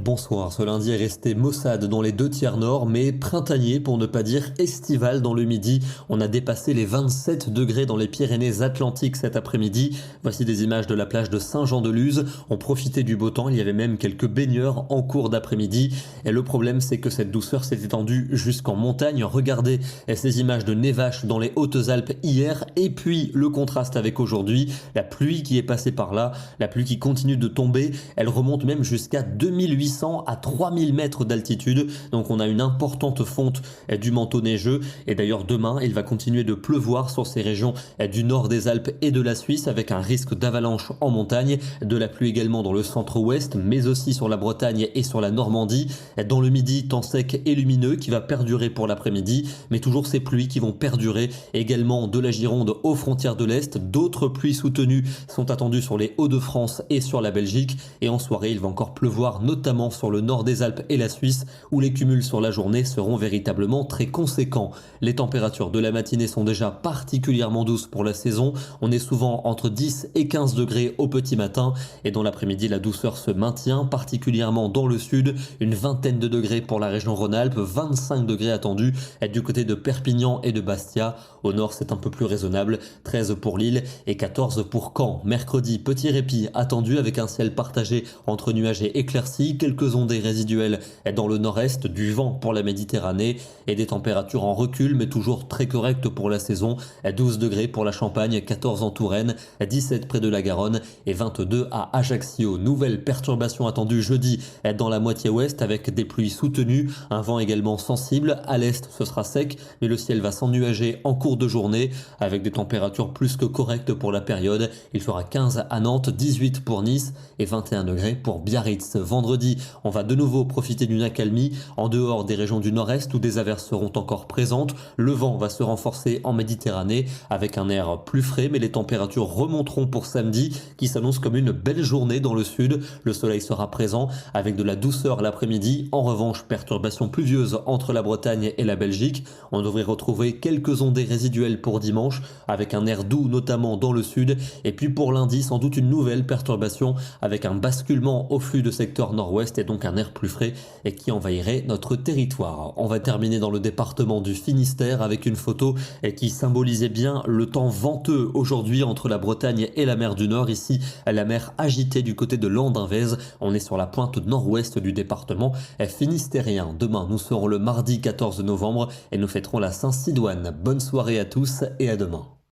bonsoir. Ce lundi est resté maussade dans les deux tiers nord, mais printanier pour ne pas dire estival dans le midi. On a dépassé les 27 degrés dans les Pyrénées-Atlantiques cet après-midi. Voici des images de la plage de Saint-Jean-de-Luz. On profitait du beau temps, il y avait même quelques baigneurs en cours d'après-midi. Et le problème, c'est que cette douceur s'est étendue jusqu'en montagne. Regardez ces images de névache dans les Hautes-Alpes hier, et puis le contraste avec aujourd'hui. La pluie qui est passée par là, la pluie qui continue de tomber, elle remonte même jusqu'à 2800 à 3000 mètres d'altitude. Donc on a une importante fonte du manteau neigeux. Et d'ailleurs demain, il va continuer de pleuvoir sur ces régions du nord des Alpes et de la Suisse, avec un risque d'avalanche en montagne. De la pluie également dans le centre-ouest, mais aussi sur la Bretagne et sur la Normandie. Dans le midi, temps sec et lumineux qui va perdurer pour l'après-midi, mais toujours ces pluies qui vont perdurer également de la Gironde aux frontières de l'Est. D'autres pluies soutenues sont attendues sur les Hauts-de-France et sur la Belgique. Et en soirée, il va encore pleuvoir, notamment sur le nord des Alpes et la Suisse, où les cumuls sur la journée seront véritablement très conséquents. Les températures de la matinée sont déjà particulièrement douces pour la saison. On est souvent entre 10 et 15 degrés au petit matin. Et dans l'après-midi, la douceur se maintient, particulièrement dans le sud. Une vingtaine de degrés pour la région Rhône-Alpes, 25 degrés attendus du côté de Perpignan et de Bastia. Au nord, c'est un peu plus raisonnable, 13 pour Lille et 14 pour Caen. Mercredi, petit répit attendu avec un ciel partagé entre nuages et éclaircies, quelques ondées résiduelles dans le nord-est, du vent pour la Méditerranée et des températures en recul mais toujours très correctes pour la saison. 12 degrés pour la Champagne, 14 en Touraine, 17 près de la Garonne et 22 à Ajaccio. Nouvelle perturbation attendue jeudi dans la moitié ouest avec des pluies soutenues, un vent également sensible. À l'est, ce sera sec, mais le ciel va s'ennuager en cours de journée avec des températures plus que correctes pour la période. Il fera 15 à Nantes, 18 pour Nice et 21 degrés pour Biarritz. Vendredi, on va de nouveau profiter d'une accalmie en dehors des régions du nord-est où des averses seront encore présentes. Le vent va se renforcer en Méditerranée avec un air plus frais, mais les températures remonteront pour samedi qui s'annonce comme une belle journée dans le sud. Le soleil sera présent avec de la douceur l'après-midi. En revanche, perturbations pluvieuses entre la Bretagne et la Belgique. On devrait retrouver quelques ondées résiduelles pour dimanche avec un air doux notamment dans le sud. Et puis pour lundi, sans doute une nouvelle perturbation avec un basculement au flux de secteur nord-ouest et donc un air plus frais et qui envahirait notre territoire. On va terminer dans le département du Finistère avec une photo qui symbolisait bien le temps venteux aujourd'hui entre la Bretagne et la mer du Nord. Ici, la mer agitée du côté de Landinvez. On est sur la pointe nord-ouest du département finistérien. Demain, nous serons le mardi 14 novembre et nous fêterons la Saint-Sidoine. Bonne soirée à tous et à demain.